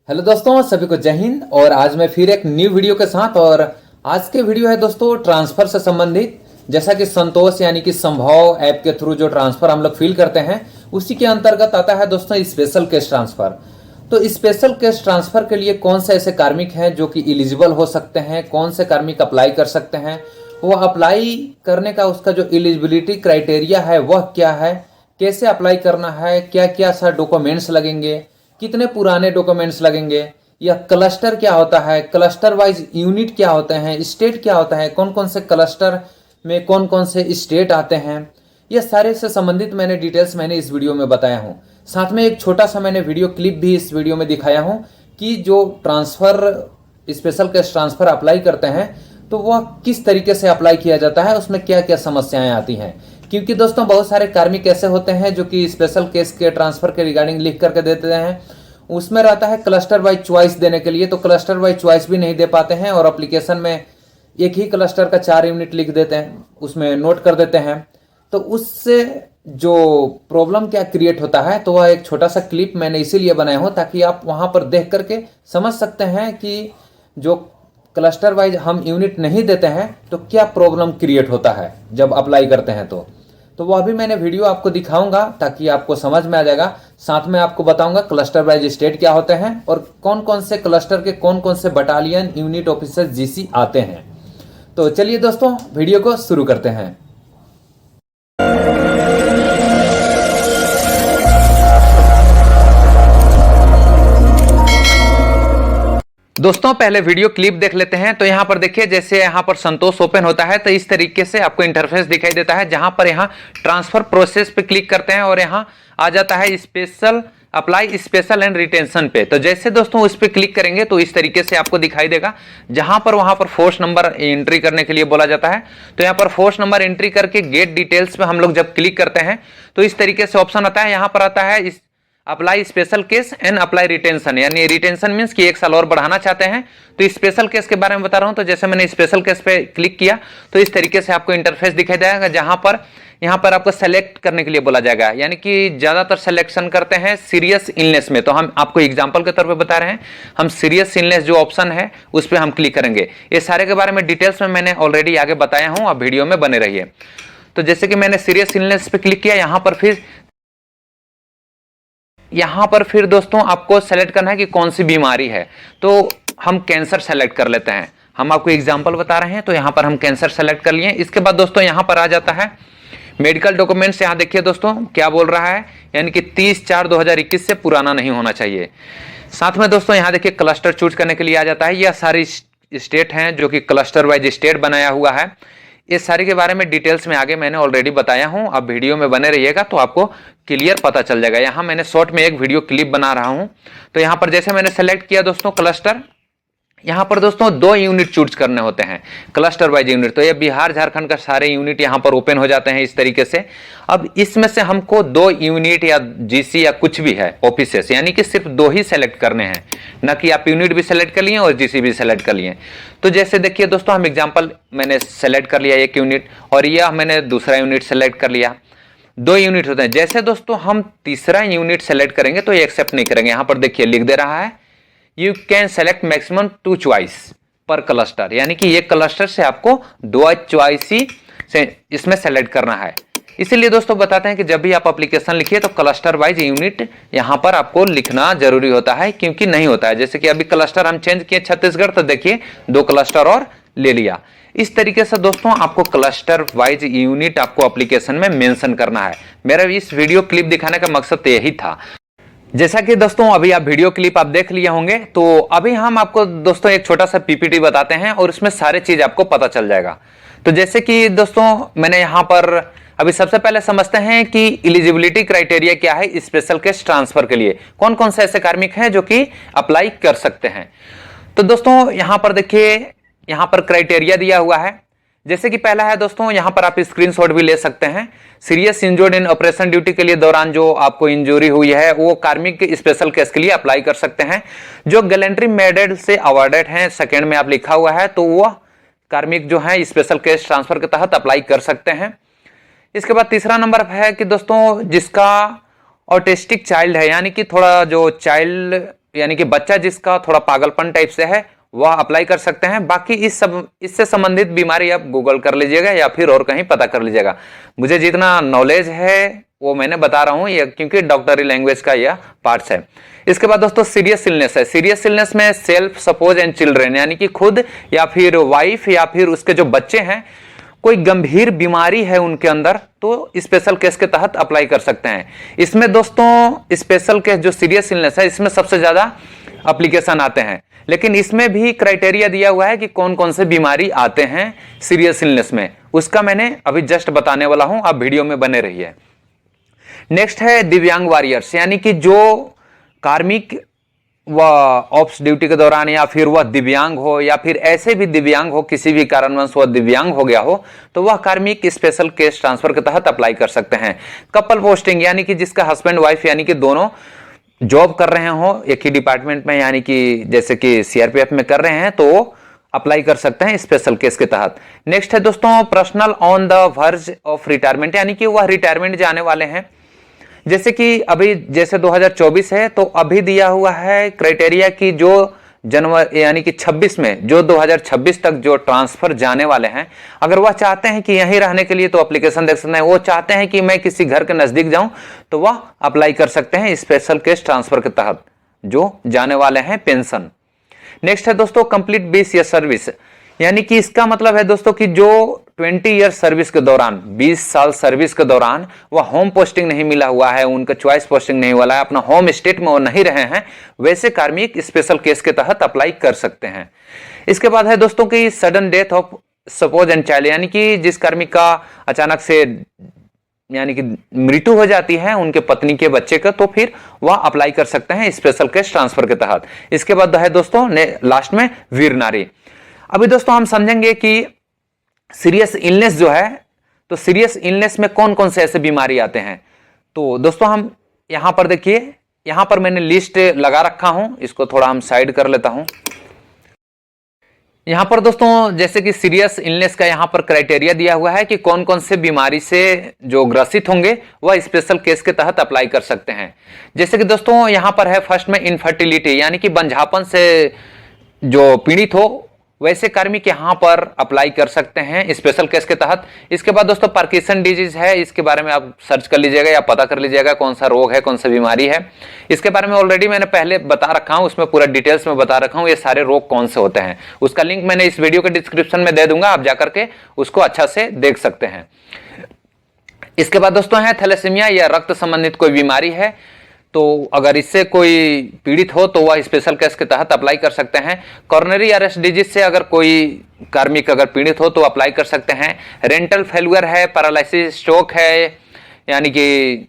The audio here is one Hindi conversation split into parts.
हेलो दोस्तों, सभी को जय हिंद। और आज मैं फिर एक न्यू वीडियो के साथ। और आज के वीडियो है दोस्तों ट्रांसफर से संबंधित। जैसा कि संतोष यानी कि संभव ऐप के थ्रू जो ट्रांसफर हम लोग फील करते हैं उसी के अंतर्गत आता है दोस्तों स्पेशल केस ट्रांसफर। तो स्पेशल केस ट्रांसफर के लिए कौन से ऐसे कार्मिक हैं जो कि इलिजिबल हो सकते हैं, कौन से कार्मिक अप्लाई कर सकते हैं, वो अप्लाई करने का उसका जो एलिजिबिलिटी क्राइटेरिया है वह क्या है, कैसे अप्लाई करना है, क्या क्या सा डॉक्यूमेंट्स लगेंगे, कितने पुराने डॉक्यूमेंट्स लगेंगे, या क्लस्टर क्या होता है, क्लस्टर वाइज यूनिट क्या होते हैं, स्टेट क्या होता है, कौन कौन से क्लस्टर में कौन कौन से स्टेट आते हैं, ये सारे से संबंधित मैंने डिटेल्स इस वीडियो में बताया हूँ। साथ में एक छोटा सा मैंने वीडियो क्लिप भी इस वीडियो में दिखाया हूँ कि जो transfer special case transfer apply करते हैं तो वह किस तरीके से अप्लाई किया जाता है, उसमें क्या क्या समस्याएं आती हैं। क्योंकि दोस्तों बहुत सारे कार्मिक ऐसे होते हैं जो कि स्पेशल केस के ट्रांसफर के रिगार्डिंग लिख करके देते हैं, उसमें रहता है क्लस्टर वाइज चॉइस देने के लिए, तो क्लस्टर वाइज चॉइस भी नहीं दे पाते हैं और एप्लीकेशन में एक ही क्लस्टर का 4 यूनिट लिख देते हैं, उसमें नोट कर देते हैं। तो उससे जो प्रॉब्लम क्या क्रिएट होता है, तो वह एक छोटा सा क्लिप मैंने इसीलिए बनाया हूँ ताकि आप वहाँ पर देख करके समझ सकते हैं कि जो क्लस्टर वाइज हम यूनिट नहीं देते हैं तो क्या प्रॉब्लम क्रिएट होता है जब अप्लाई करते हैं। तो वह भी मैंने वीडियो आपको दिखाऊंगा ताकि आपको समझ में आ जाएगा। साथ में आपको बताऊंगा क्लस्टर वाइज स्टेट क्या होते हैं और कौन कौन से क्लस्टर के कौन कौन से बटालियन यूनिट ऑफिसर जीसी आते हैं। तो चलिए दोस्तों वीडियो को शुरू करते हैं। दोस्तों पहले वीडियो क्लिप देख लेते हैं। तो यहाँ पर देखिए, जैसे यहाँ पर संतोष ओपन होता है तो इस तरीके से आपको इंटरफेस दिखाई देता है, जहां पर यहाँ ट्रांसफर प्रोसेस पे क्लिक करते हैं और यहाँ आ जाता है special apply special and retention पे। तो जैसे दोस्तों उस पर क्लिक करेंगे तो इस तरीके से आपको दिखाई देगा, जहां पर वहां पर फोर्स नंबर एंट्री करने के लिए बोला जाता है। तो यहाँ पर फोर्स नंबर एंट्री करके गेट डिटेल्स पे हम लोग जब क्लिक करते हैं तो इस तरीके से ऑप्शन आता है। यहाँ पर आता है इस apply special case and apply retention, यानी रिटेंशन मींस कि 1 साल और बढ़ाना चाहते हैं। तो स्पेशल केस के बारे में बता रहा हूं। तो जैसे मैंने स्पेशल केस पे क्लिक किया तो इस तरीके से आपको इंटरफेस दिखाई देगा, जहां पर यहां पर आपको सेलेक्ट करने के लिए बोला जाएगा, यानी कि ज्यादातर सिलेक्शन करते हैं सीरियस इलनेस में। तो हम आपको एग्जांपल के तौर पे बता रहे हैं, हम सीरियस इलनेस जो ऑप्शन है उस पर हम क्लिक करेंगे। ये सारे के बारे में डिटेल्स में मैंने ऑलरेडी आगे बताया हूं, अब वीडियो में बने रहिए। तो जैसे कि मैंने सीरियस इलनेस पे क्लिक किया, यहां पर फिर दोस्तों आपको सेलेक्ट करना है कि कौन सी बीमारी है। तो हम कैंसर सेलेक्ट कर लेते हैं, हम आपको एग्जांपल बता रहे हैं। तो यहां पर हम कैंसर सेलेक्ट कर लिए। इसके बाद दोस्तों यहां पर आ जाता है मेडिकल डॉक्यूमेंट्स। यहां देखिए दोस्तों क्या बोल रहा है, यानी कि 30/4/2021 से पुराना नहीं होना चाहिए। साथ में दोस्तों यहां देखिए क्लस्टर चूज करने के लिए आ जाता है। यह सारी स्टेट हैं जो कि क्लस्टर वाइज स्टेट बनाया हुआ है। इस सारी के बारे में डिटेल्स में आगे मैंने ऑलरेडी बताया हूं, अब वीडियो में बने रहिएगा तो आपको क्लियर पता चल जाएगा। यहां मैंने शॉर्ट में एक वीडियो क्लिप बना रहा हूं। तो यहां पर जैसे मैंने सेलेक्ट किया दोस्तों क्लस्टर, यहां पर दोस्तों 2 यूनिट चूज करने होते हैं क्लस्टर वाइज यूनिट। तो ये बिहार झारखंड का सारे यूनिट यहां पर ओपन हो जाते हैं इस तरीके से। अब इसमें से हमको 2 यूनिट या जीसी या कुछ भी है ऑफिसेस, यानी कि सिर्फ 2 ही सेलेक्ट करने हैं, न कि आप यूनिट भी सेलेक्ट कर लिए और जीसी भी सेलेक्ट कर लिए। तो जैसे देखिए दोस्तों, हम एग्जाम्पल मैंने सेलेक्ट कर लिया 1 यूनिट और यह मैंने दूसरा यूनिट सेलेक्ट कर लिया। 2 यूनिट होते हैं। जैसे दोस्तों हम तीसरा यूनिट सेलेक्ट करेंगे तो ये एक्सेप्ट नहीं करेंगे। यहां पर देखिए लिख दे रहा है you can select maximum 2 choice पर क्लस्टर, यानी कि ये क्लस्टर से आपको 2 चॉइस ही से इसमें सेलेक्ट करना है। इसीलिए दोस्तों बताते हैं कि जब भी आप एप्लीकेशन लिखिए तो क्लस्टर वाइज यूनिट यहां पर आपको लिखना जरूरी होता है, क्योंकि नहीं होता है। जैसे कि अभी क्लस्टर हम चेंज किए छत्तीसगढ़, तो देखिए 2 क्लस्टर और ले लिया। इस तरीके से दोस्तों आपको क्लस्टर वाइज यूनिट आपको एप्लीकेशन में मेंशन करना है। मेरा इस वीडियो क्लिप दिखाने का मकसद यही था। जैसा कि दोस्तों अभी आप वीडियो क्लिप आप देख लिए होंगे, तो अभी हम आपको दोस्तों एक छोटा सा पीपीटी बताते हैं और उसमें सारे चीज आपको पता चल जाएगा। तो जैसे कि दोस्तों मैंने यहां पर अभी सबसे पहले समझते हैं कि एलिजिबिलिटी क्राइटेरिया क्या है स्पेशल केस ट्रांसफर के लिए, कौन कौन से ऐसे कार्मिक हैं जो कि अप्लाई कर सकते हैं। तो दोस्तों यहां पर देखिए, यहां पर क्राइटेरिया दिया हुआ है। जैसे कि पहला है दोस्तों, यहां पर आप स्क्रीनशॉट भी ले सकते हैं। Serious injured in operation duty के लिए दौरान जो आपको इंजरी हुई है वो कार्मिक स्पेशल केस के लिए अप्लाई कर सकते हैं। जो गैलेंट्री मेडल से अवार्डेड हैं, सेकंड में आप लिखा हुआ है, तो वह कार्मिक जो है स्पेशल केस ट्रांसफर के तहत अप्लाई कर सकते हैं। इसके बाद तीसरा नंबर है कि दोस्तों जिसका ऑटिस्टिक चाइल्ड है, यानी कि थोड़ा जो चाइल्ड यानी कि बच्चा जिसका थोड़ा पागलपन टाइप से है वह अप्लाई कर सकते हैं। बाकी इससे संबंधित बीमारी आप गूगल कर लीजिएगा या फिर और कहीं पता कर लीजिएगा। मुझे जितना नॉलेज है वो मैंने बता रहा हूं, ये क्योंकि डॉक्टरी लैंग्वेज का यह पार्ट्स है। इसके बाद दोस्तों सीरियस इलनेस है। सीरियस इलनेस में सेल्फ सपोज एंड चिल्ड्रेन, यानी कि खुद या फिर वाइफ या फिर उसके जो बच्चे हैं कोई गंभीर बीमारी है उनके अंदर, तो स्पेशल केस के तहत अप्लाई कर सकते हैं। इसमें दोस्तों स्पेशल केस जो सीरियस इलनेस है इसमें सबसे ज्यादा एप्लीकेशन आते हैं, लेकिन इसमें भी क्राइटेरिया दिया हुआ है कि कौन कौन से बीमारी आते हैं सीरियस इलनेस में, उसका मैंने अभी जस्ट बताने वाला हूं, आप वीडियो में बने रहिए। नेक्स्ट है दिव्यांग वॉरियर्स, यानी कि जो कार्मिक व ऑप्स ड्यूटी के दौरान या फिर वह दिव्यांग हो या फिर ऐसे भी दिव्यांग हो, किसी भी कारणवश वह दिव्यांग हो गया हो, तो वह कार्मिक स्पेशल केस ट्रांसफर के तहत अप्लाई कर सकते हैं। कपल पोस्टिंग, यानी कि जिसका हस्बैंड वाइफ यानी कि दोनों जॉब कर रहे हो एक ही डिपार्टमेंट में, यानी कि जैसे कि सीआरपीएफ में कर रहे हैं, तो वो अप्लाई कर सकते हैं स्पेशल केस के तहत। नेक्स्ट है दोस्तों personal on the verge of retirement, यानी कि वह रिटायरमेंट जाने वाले हैं। जैसे कि अभी जैसे 2024 है तो अभी दिया हुआ है क्राइटेरिया कि जो जनवरी यानी कि 26 में जो 2026 तक जो ट्रांसफर जाने वाले हैं, अगर वह चाहते हैं कि यहीं रहने के लिए तो एप्लीकेशन देख सकते हैं। वो चाहते हैं कि मैं किसी घर के नजदीक जाऊं तो वह अप्लाई कर सकते हैं स्पेशल केस ट्रांसफर के तहत जो जाने वाले हैं पेंशन। नेक्स्ट है दोस्तों कंप्लीट 20 ईयर सर्विस, यानी कि इसका मतलब है दोस्तों कि जो 20 ईयर सर्विस के दौरान 20 साल सर्विस के दौरान वह होम पोस्टिंग नहीं मिला हुआ है, उनका चॉइस पोस्टिंग नहीं हुआ है, अपना होम स्टेट में वो नहीं रहे हैं, वैसे कार्मिक स्पेशल केस के तहत अप्लाई कर सकते हैं। इसके बाद है दोस्तों कि sudden death of suppose and child, यानी कि जिस कार्मिक का अचानक से यानी कि मृत्यु हो जाती है उनके पत्नी के बच्चे का, तो फिर वह अप्लाई कर सकते हैं स्पेशल केस ट्रांसफर के तहत। इसके बाद है दोस्तों लास्ट में वीर नारी। अभी दोस्तों हम समझेंगे कि सीरियस इलनेस जो है, तो सीरियस इलनेस में कौन कौन से ऐसे बीमारी आते हैं। तो दोस्तों हम यहां पर देखिए, यहां पर मैंने लिस्ट लगा रखा हूं, इसको थोड़ा हम साइड कर लेता हूं। यहां पर दोस्तों जैसे कि सीरियस इलनेस का यहां पर क्राइटेरिया दिया हुआ है कि कौन कौन से बीमारी से जो ग्रसित होंगे वह स्पेशल केस के तहत अप्लाई कर सकते हैं। जैसे कि दोस्तों यहां पर है फर्स्ट में इनफर्टिलिटी, यानी कि बंझापन से जो पीड़ित हो वैसे कार्मिक यहां पर अप्लाई कर सकते हैं स्पेशल केस के तहत। इसके बाद दोस्तों पार्किंसन डिजीज है, इसके बारे में आप सर्च कर लीजिएगा या पता कर लीजिएगा कौन सा रोग है, कौन सा बीमारी है। इसके बारे में ऑलरेडी मैंने पहले बता रखा हूं, उसमें पूरा डिटेल्स में बता रखा हूं ये सारे रोग कौन से होते हैं। उसका लिंक मैंने इस वीडियो के डिस्क्रिप्शन में दे दूंगा, आप जाकर के उसको अच्छा से देख सकते हैं। इसके बाद दोस्तों है थैलेसीमिया या रक्त संबंधित कोई बीमारी है, तो अगर इससे कोई पीड़ित हो तो वह स्पेशल केस के तहत अप्लाई कर सकते हैं। कॉर्नरी अरेस्ट डिजीज से अगर कोई कार्मिक अगर पीड़ित हो तो अप्लाई कर सकते हैं। रेंटल फेल्यूर है, पैरालिसिस, स्ट्रोक है, यानी कि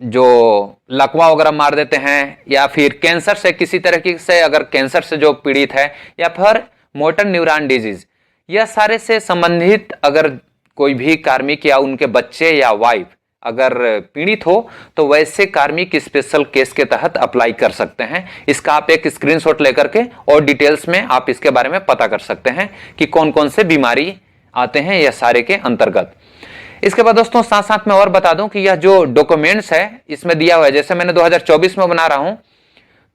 जो लकवा वगैरह मार देते हैं, या फिर कैंसर से किसी तरह से अगर कैंसर से जो पीड़ित है, या फिर मोटर न्यूरॉन डिजीज, यह सारे से संबंधित अगर कोई भी कार्मिक या उनके बच्चे या वाइफ अगर पीड़ित हो तो वैसे कार्मिक स्पेशल केस के तहत अप्लाई कर सकते हैं। इसका आप एक स्क्रीनशॉट लेकर के और डिटेल्स में आप इसके बारे में पता कर सकते हैं कि कौन कौन से बीमारी आते हैं यह सारे के अंतर्गत। इसके बाद दोस्तों साथ साथ में और बता दूं कि यह जो डॉक्यूमेंट्स है इसमें दिया हुआ है, जैसे मैंने 2024 में बना रहा हूं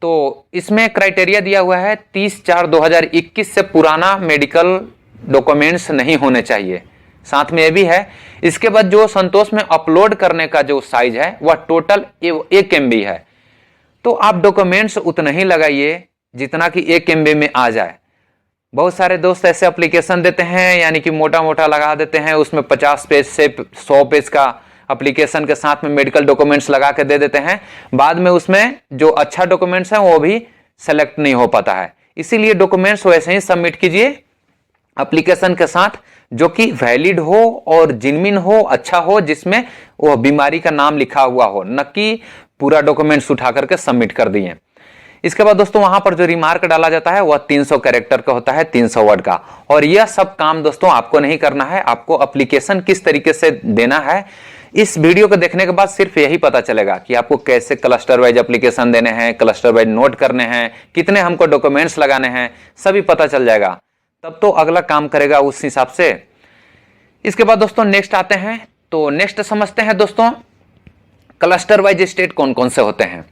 तो इसमें क्राइटेरिया दिया हुआ है 30/4/2021 से पुराना मेडिकल डॉक्यूमेंट्स नहीं होने चाहिए। साथ में यह भी है, इसके बाद जो संतोष में अपलोड करने का जो साइज है वह टोटल 1 MB है, तो आप डॉक्यूमेंट्स उतना ही लगाइए जितना कि 1 MB में आ जाए। बहुत सारे दोस्त ऐसे एप्लीकेशन देते हैं, यानी कि मोटा मोटा लगा देते हैं, उसमें 50 पेज से 100 पेज का एप्लीकेशन के साथ में मेडिकल डॉक्यूमेंट्स लगा के दे देते हैं। बाद में उसमें जो अच्छा डॉक्यूमेंट्स है वो भी सेलेक्ट नहीं हो पाता है। इसीलिए डॉक्यूमेंट्स वैसे ही सबमिट कीजिए एप्लीकेशन के साथ, जो कि वैलिड हो और जिनमिन हो, अच्छा हो, जिसमें वो बीमारी का नाम लिखा हुआ हो, न कि पूरा डॉक्यूमेंट्स उठा करके सबमिट कर दिए। इसके बाद दोस्तों वहां पर जो रिमार्क डाला जाता है वह 300 कैरेक्टर का होता है, 300 वर्ड का। और यह सब काम दोस्तों आपको नहीं करना है, आपको एप्लीकेशन किस तरीके से देना है इस वीडियो को देखने के बाद सिर्फ यही पता चलेगा कि आपको कैसे क्लस्टर वाइज एप्लीकेशन देने हैं, क्लस्टर वाइज नोट करने हैं, कितने हमको डॉक्यूमेंट्स लगाने हैं, सभी पता चल जाएगा, तब तो अगला काम करेगा उस हिसाब से। इसके बाद दोस्तों नेक्स्ट आते हैं, तो नेक्स्ट समझते हैं दोस्तों क्लस्टर वाइज स्टेट कौन कौन से होते हैं।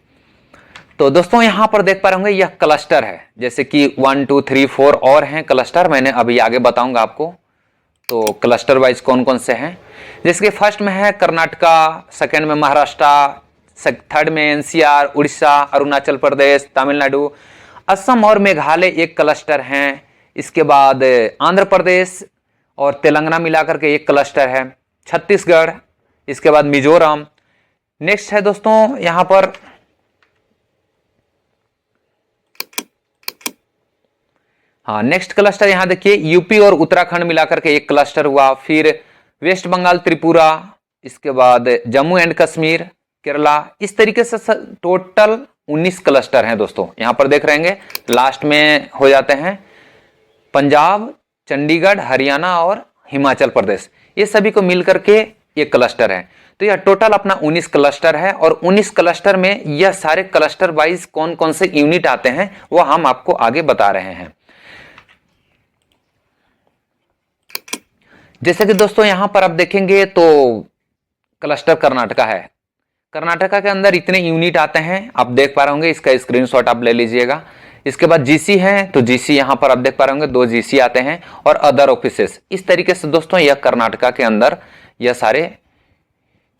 तो दोस्तों यहाँ पर देख पा रहे होंगे यह क्लस्टर है, जैसे कि 1 2 3 4 और हैं क्लस्टर, मैंने अभी आगे बताऊंगा आपको। तो क्लस्टर वाइज कौन कौन से हैं, जैसे कि फर्स्ट में है कर्नाटका, सेकंड में महाराष्ट्र, थर्ड में एनसीआर, उड़ीसा, अरुणाचल प्रदेश, तमिलनाडु, असम और मेघालय एक क्लस्टर हैं। इसके बाद आंध्र प्रदेश और तेलंगाना मिलाकर के एक क्लस्टर है, छत्तीसगढ़, इसके बाद मिजोरम। नेक्स्ट है दोस्तों यहां पर नेक्स्ट क्लस्टर यहां देखिए यूपी और उत्तराखंड मिलाकर के एक क्लस्टर हुआ। फिर वेस्ट बंगाल, त्रिपुरा, इसके बाद जम्मू एंड कश्मीर, केरला, इस तरीके से टोटल 19 क्लस्टर हैं दोस्तों। यहां पर देख रहेंगे लास्ट में हो जाते हैं पंजाब, चंडीगढ़, हरियाणा और हिमाचल प्रदेश, ये सभी को मिलकर के एक क्लस्टर है। तो यह टोटल अपना 19 क्लस्टर है और 19 क्लस्टर में यह सारे क्लस्टर वाइज कौन कौन से यूनिट आते हैं वो हम आपको आगे बता रहे हैं। जैसे कि दोस्तों यहां पर आप देखेंगे तो क्लस्टर कर्नाटका है, कर्नाटका के अंदर इतने यूनिट आते हैं, आप देख पा रहे होंगे, इसका स्क्रीनशॉट आप ले लीजिएगा। इसके बाद जीसी है, तो जीसी यहां पर आप देख पा रहे होंगे 2 जीसी आते हैं और अदर ऑफिसेस। इस तरीके से दोस्तों यह कर्नाटका के अंदर यह सारे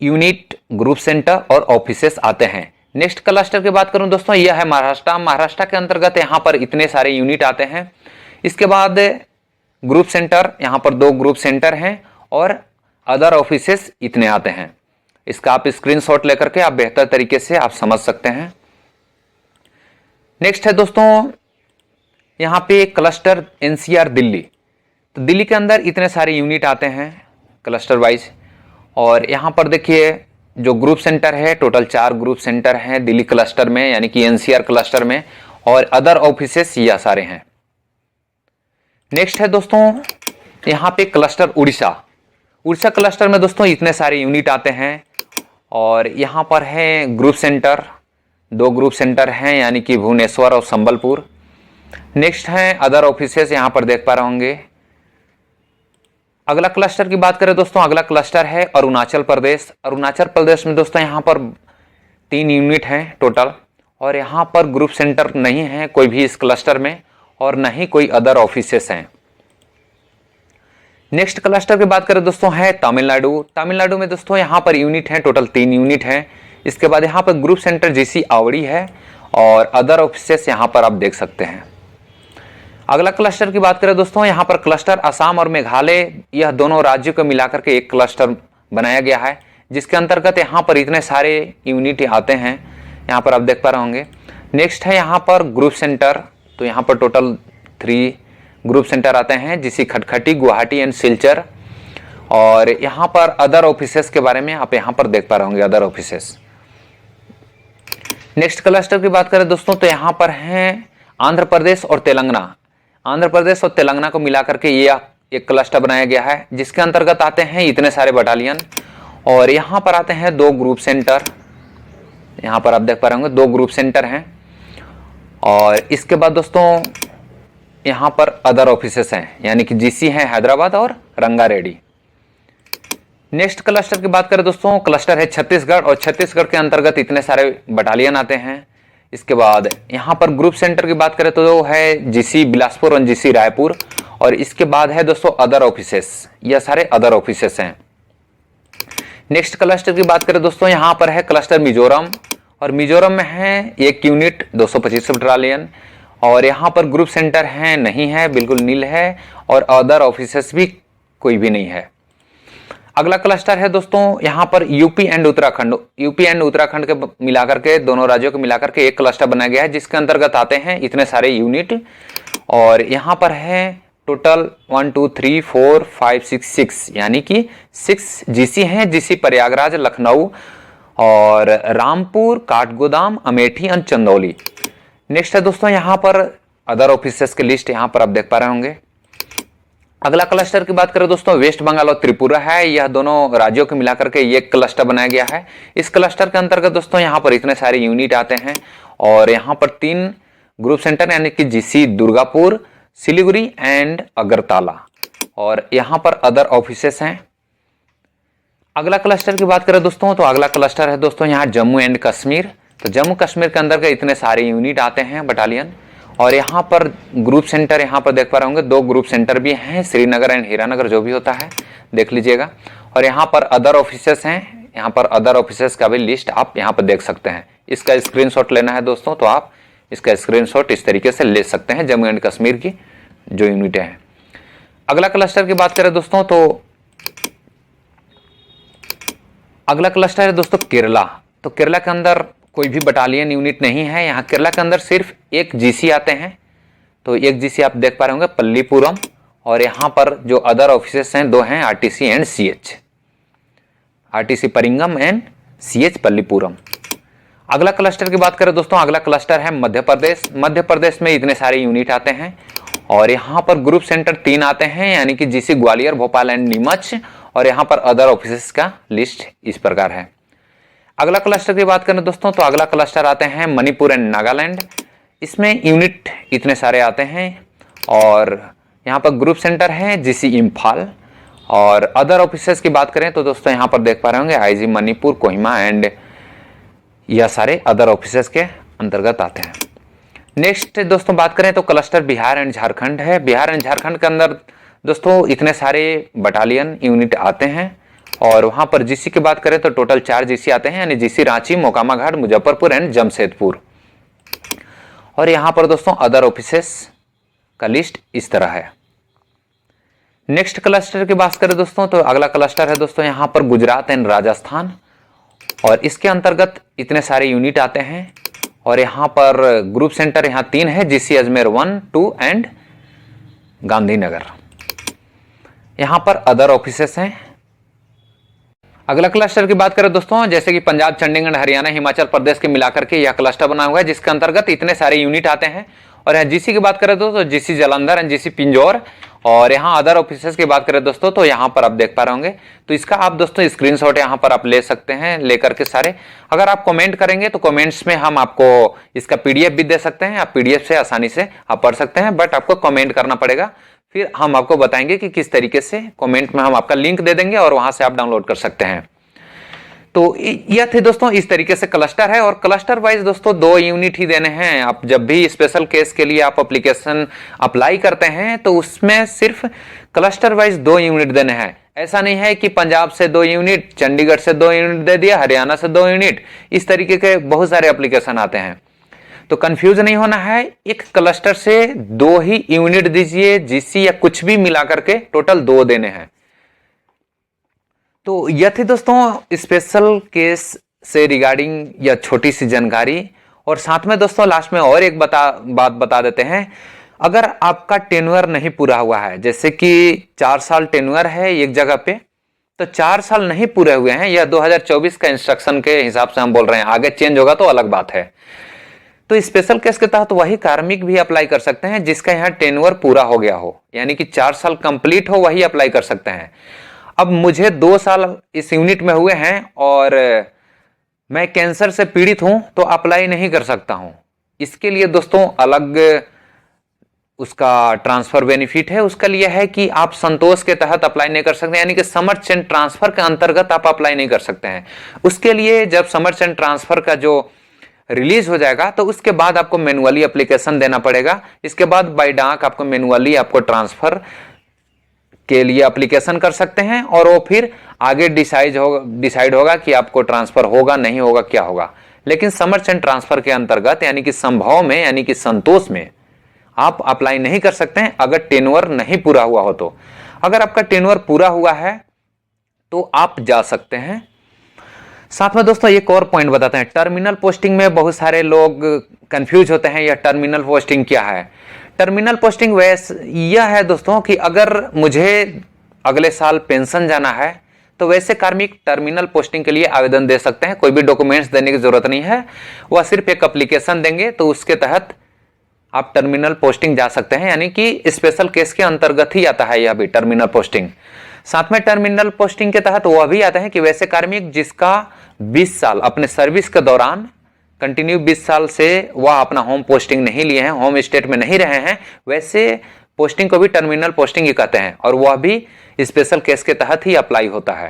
यूनिट, ग्रुप सेंटर और ऑफिसेस आते हैं। नेक्स्ट क्लस्टर की बात करूं दोस्तों, यह है महाराष्ट्र। महाराष्ट्र के अंतर्गत यहां पर इतने सारे यूनिट आते हैं। इसके बाद ग्रुप सेंटर, यहां पर 2 ग्रुप सेंटर हैं और अदर ऑफिसेस इतने आते हैं। इसका आप स्क्रीनशॉट लेकर के आप बेहतर तरीके से आप समझ सकते हैं। नेक्स्ट है दोस्तों यहां पे क्लस्टर एनसीआर दिल्ली, तो दिल्ली के अंदर इतने सारे यूनिट आते हैं क्लस्टर वाइज। और यहां पर देखिए जो ग्रुप सेंटर है, टोटल 4 ग्रुप सेंटर हैं दिल्ली क्लस्टर में, यानी कि एनसीआर क्लस्टर में, और अदर ऑफिसेस यह सारे हैं। नेक्स्ट है दोस्तों यहां पे क्लस्टर उड़ीसा। उड़ीसा क्लस्टर में दोस्तों इतने सारे यूनिट आते हैं और यहां पर है ग्रुप सेंटर, 2 ग्रुप सेंटर हैं, यानी कि भुवनेश्वर और संबलपुर। नेक्स्ट है अदर ऑफिसेस, यहां पर देख पा रहे होंगे। अगला क्लस्टर की बात करें दोस्तों, अगला क्लस्टर है अरुणाचल प्रदेश। अरुणाचल प्रदेश में दोस्तों यहां पर 3 यूनिट हैं टोटल, और यहां पर ग्रुप सेंटर नहीं है कोई भी इस क्लस्टर में, और न ही कोई अदर ऑफिसेस हैं। नेक्स्ट क्लस्टर की बात करें दोस्तों है तमिलनाडु। तमिलनाडु में दोस्तों यहां पर यूनिट है, टोटल 3 यूनिट हैं। इसके बाद यहां पर ग्रुप सेंटर जीसी आवड़ी है और अदर ऑफिसेस यहां पर आप देख सकते हैं। अगला क्लस्टर की बात करें दोस्तों, यहां पर क्लस्टर असम और मेघालय, यह दोनों राज्यों को मिलाकर के एक क्लस्टर बनाया गया है, जिसके अंतर्गत यहां पर इतने सारे यूनिट आते हैं, यहां पर आप देख पा रहे होंगे। नेक्स्ट है यहां पर ग्रुप सेंटर, तो यहां पर टोटल 3 ग्रुप सेंटर आते हैं, जिसे खटखटी, गुवाहाटी एंड सिलचर। और यहां पर अदर ऑफिसेस के बारे में आप यहां पर देख पा रहे होंगे, अदर ऑफिसेस। नेक्स्ट क्लस्टर की बात करें दोस्तों, तो यहां पर हैं आंध्र प्रदेश और तेलंगाना। आंध्र प्रदेश और तेलंगाना को मिलाकर के ये एक क्लस्टर बनाया गया है, जिसके अंतर्गत आते हैं इतने सारे बटालियन, और यहां पर आते हैं 2 ग्रुप सेंटर। यहां पर आप देख पा रहे होंगे 2 ग्रुप सेंटर हैं। और इसके बाद दोस्तों यहां पर अदर ऑफिसेस हैं, यानी कि जीसी हैं हैदराबाद और रंगारेड्डी। नेक्स्ट क्लस्टर की बात करें दोस्तों, क्लस्टर है छत्तीसगढ़, और छत्तीसगढ़ के अंतर्गत इतने सारे बटालियन आते हैं। इसके बाद यहां पर ग्रुप सेंटर की बात करें तो है जीसी बिलासपुर और जीसी रायपुर, और इसके बाद है दोस्तों अदर ऑफिसेस, यह सारे अदर ऑफिसेस हैं। नेक्स्ट क्लस्टर की बात करें दोस्तों, यहां पर है क्लस्टर मिजोरम, और मिजोरम में है 1 यूनिट 225 बटालियन, और यहां पर ग्रुप सेंटर है नहीं है, बिल्कुल नील है, और अदर ऑफिसेस भी कोई भी नहीं है। अगला क्लस्टर है दोस्तों यहां पर UP and Uttarakhand. UP and Uttarakhand के मिलाकर के, दोनों राज्यों को मिलाकर के एक क्लस्टर बनाया गया है, जिसके अंतर्गत आते हैं इतने सारे यूनिट। और यहां पर है टोटल 1 2 3 4 5 6, यानी कि 6 जीसी हैं, जीसी प्रयागराज, लखनऊ और रामपुर, काठगोदाम, अमेठी और चंदौली। नेक्स्ट है दोस्तों यहां पर अदर ऑफिसेस की लिस्ट, यहां पर आप देख पा रहे होंगे। अगला क्लस्टर की बात करें दोस्तों, वेस्ट बंगाल और त्रिपुरा है, यह दोनों राज्यों को मिलाकर के एक क्लस्टर बनाया गया है। इस क्लस्टर के अंतर्गत दोस्तों यहां पर इतने सारे यूनिट आते हैं, और यहां पर 3 ग्रुप सेंटर, यानी कि जीसी दुर्गापुर, सिलीगुड़ी एंड अगरतला, और यहां पर अदर ऑफिसेस हैं। अगला क्लस्टर की बात करें दोस्तों, तो अगला क्लस्टर है दोस्तों यहां जम्मू एंड कश्मीर। तो जम्मू कश्मीर के अंदर के इतने सारे यूनिट आते हैं, बटालियन। और यहाँ पर ग्रुप सेंटर यहाँ पर देख पा रहे होंगे, 2 ग्रुप सेंटर भी हैं, श्रीनगर एंड हीरानगर जो भी होता है देख लीजिएगा। और यहाँ पर अदर ऑफिसेस हैं, यहाँ पर अदर ऑफिसेस का भी लिस्ट आप यहाँ पर देख सकते हैं। इसका स्क्रीनशॉट लेना है दोस्तों तो आप इसका स्क्रीनशॉट इस तरीके से ले सकते हैं, जम्मू एंड कश्मीर की जो यूनिटें हैं। अगला क्लस्टर की बात करें दोस्तों तो अगला क्लस्टर है दोस्तों केरला। तो केरला के अंदर कोई भी बटालियन यूनिट नहीं है, यहाँ केरला के अंदर सिर्फ एक जीसी आते हैं। तो एक जीसी आप देख पा रहे होंगे पल्लीपुरम, और यहाँ पर जो अदर ऑफिसेस हैं 2 हैं, RTC and CH, RTC Paringam and CH Pallipuram. अगला क्लस्टर की बात करें दोस्तों, अगला क्लस्टर है मध्य प्रदेश। मध्य प्रदेश में इतने सारे यूनिट आते हैं और यहाँ पर ग्रुप सेंटर 3 आते हैं, यानी कि जीसी ग्वालियर, भोपाल एंड नीमच। और यहाँ पर अदर ऑफिसेस का लिस्ट इस प्रकार है। अगला क्लस्टर की बात करें दोस्तों तो अगला क्लस्टर आते हैं मणिपुर एंड नागालैंड। इसमें यूनिट इतने सारे आते हैं और यहाँ पर ग्रुप सेंटर है जीसी इम्फाल। और अदर ऑफिसेस की बात करें तो दोस्तों यहाँ पर देख पा रहे होंगे आईजी मणिपुर, कोहिमा एंड यह सारे अदर ऑफिसेस के अंतर्गत आते हैं। नेक्स्ट दोस्तों बात करें तो क्लस्टर बिहार एंड झारखंड है। बिहार एंड झारखंड के अंदर दोस्तों इतने सारे बटालियन यूनिट आते हैं और वहां पर जीसी की बात करें तो टोटल 4 जीसी आते हैं, यानी GC Ranchi, Mokama Ghat, Muzaffarpur and Jamshedpur. और यहां पर दोस्तों अदर ऑफिसेस का लिस्ट इस तरह है। नेक्स्ट क्लस्टर की बात करें दोस्तों तो अगला क्लस्टर है दोस्तों यहाँ पर गुजरात एंड राजस्थान, और इसके अंतर्गत इतने सारे यूनिट आते हैं। और यहाँ पर ग्रुप सेंटर यहाँ 3 है, जीसी अजमेर 1, 2 एंड गांधीनगर। यहाँ पर अदर ऑफिसेस हैं। अगला क्लस्टर की बात करें दोस्तों, जैसे कि पंजाब, चंडीगढ़, हरियाणा, हिमाचल प्रदेश के मिलाकर के यह क्लस्टर बना हुआ है, जिसके अंतर्गत इतने सारे यूनिट आते हैं। और यहाँ जीसी की बात करें दोस्तों, GC Jalandhar and GC Pinjore. और यहाँ अदर ऑफिसेस की बात करें दोस्तों तो यहाँ पर आप देख पा रहे होंगे। तो इसका आप दोस्तों स्क्रीनशॉट यहाँ पर आप ले सकते हैं, लेकर के सारे। अगर आप कमेंट करेंगे तो कमेंट्स में हम आपको इसका पीडीएफ भी दे सकते हैं, आप पीडीएफ से आसानी से आप पढ़ सकते हैं, बट आपको कमेंट करना पड़ेगा। फिर हम आपको बताएंगे कि किस तरीके से, कमेंट में हम आपका लिंक दे देंगे और वहां से आप डाउनलोड कर सकते हैं। तो यह थे दोस्तों इस तरीके से क्लस्टर है। और क्लस्टर वाइज दोस्तों 2 यूनिट ही देने हैं। आप जब भी स्पेशल केस के लिए आप एप्लीकेशन अप्लाई करते हैं तो उसमें सिर्फ क्लस्टर वाइज 2 यूनिट देने हैं। ऐसा नहीं है कि पंजाब से 2 यूनिट, चंडीगढ़ से 2 यूनिट दे दिया, हरियाणा से 2 यूनिट, इस तरीके के बहुत सारे एप्लीकेशन आते हैं। तो कंफ्यूज नहीं होना है, एक क्लस्टर से 2 ही यूनिट दीजिए, जीसी या कुछ भी मिला करके टोटल 2 देने हैं। तो यह थी दोस्तों स्पेशल केस से रिगार्डिंग यह छोटी सी जानकारी। और साथ में दोस्तों लास्ट में और एक बात बता देते हैं, अगर आपका टेन्योर नहीं पूरा हुआ है, जैसे कि 4 साल टेन्योर है एक जगह पे, तो 4 साल नहीं पूरे हुए हैं, यह 2024 का इंस्ट्रक्शन के हिसाब से हम बोल रहे हैं, आगे चेंज होगा तो अलग बात है। तो स्पेशल केस के तहत वही कार्मिक भी अप्लाई कर सकते हैं जिसका यहाँ टेन्योर पूरा हो गया हो, यानी कि 4 साल कंप्लीट हो, वही अप्लाई कर सकते हैं। अब मुझे 2 साल इस यूनिट में हुए हैं और मैं कैंसर से पीड़ित हूं तो अप्लाई नहीं कर सकता हूं। इसके लिए दोस्तों अलग उसका ट्रांसफर बेनिफिट है। उसका लिए है कि आप संतोष के तहत अप्लाई नहीं कर सकते, यानी कि समर्थ एंड ट्रांसफर के अंतर्गत आप अप्लाई नहीं कर सकते हैं। उसके लिए जब समर्थ एंड ट्रांसफर का जो रिलीज हो जाएगा तो उसके बाद आपको मैनुअली एप्लीकेशन देना पड़ेगा। इसके बाद बाय डाक आपको मैनुअली आपको ट्रांसफर के लिए एप्लीकेशन कर सकते हैं और वो फिर आगे डिसाइड होगा कि आपको ट्रांसफर होगा नहीं होगा क्या होगा। लेकिन समर्थ एंड ट्रांसफर के अंतर्गत यानी कि संभव में यानी कि संतोष में आप अप्लाई नहीं कर सकते हैं अगर टेन्योर नहीं पूरा हुआ हो। तो अगर आपका टेन्योर पूरा हुआ है तो आप जा सकते हैं। साथ में दोस्तों एक और पॉइंट बताते हैं, टर्मिनल पोस्टिंग में बहुत सारे लोग कंफ्यूज होते हैं, यह टर्मिनल पोस्टिंग क्या है। टर्मिनल पोस्टिंग यह है दोस्तों कि अगर मुझे अगले साल पेंशन जाना है तो वैसे कार्मिक टर्मिनल पोस्टिंग के लिए आवेदन दे सकते हैं। कोई भी डॉक्यूमेंट्स देने की जरूरत नहीं है, वह सिर्फ एक एप्लीकेशन देंगे तो उसके तहत आप टर्मिनल पोस्टिंग जा सकते हैं, यानी कि स्पेशल केस के अंतर्गत ही आता है यह भी टर्मिनल पोस्टिंग। साथ में टर्मिनल पोस्टिंग के तहत वह भी आता है कि वैसे कार्मिक जिसका 20 साल अपने सर्विस के दौरान कंटिन्यू 20 साल से वह अपना होम पोस्टिंग नहीं लिए हैं, होम स्टेट में नहीं रहे हैं, वैसे पोस्टिंग को भी टर्मिनल पोस्टिंग ही कहते हैं और वह भी स्पेशल केस के तहत ही अप्लाई होता है।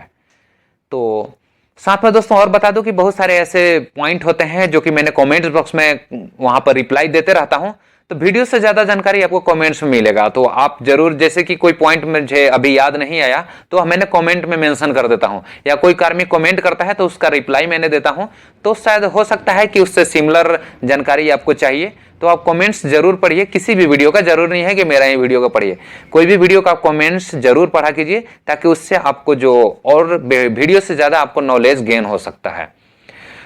तो साथ में दोस्तों और बता दूं कि बहुत सारे ऐसे पॉइंट होते हैं जो कि मैंने कमेंट्स बॉक्स में वहां पर रिप्लाई देते रहता हूं, तो वीडियो से ज्यादा जानकारी आपको कमेंट्स में मिलेगा। तो आप जरूर, जैसे कि कोई पॉइंट मुझे अभी याद नहीं आया तो मैंने कमेंट में मेंशन कर देता हूं, या कोई कार्मिक कमेंट करता है तो उसका रिप्लाई मैंने देता हूं, तो शायद हो सकता है कि उससे सिमिलर जानकारी आपको चाहिए। तो आप कमेंट्स जरूर पढ़िए, किसी भी वीडियो का, जरूर नहीं है कि मेरा ही वीडियो का पढ़िए, कोई भी वीडियो का कमेंट्स जरूर पढ़ा कीजिए, ताकि उससे आपको जो और वीडियो से ज्यादा आपको नॉलेज गेन हो सकता है।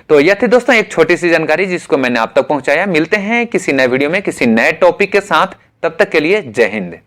तो यह थी दोस्तों एक छोटी सी जानकारी जिसको मैंने आप तक पहुंचाया। मिलते हैं किसी नए वीडियो में किसी नए टॉपिक के साथ, तब तक के लिए जय हिंद।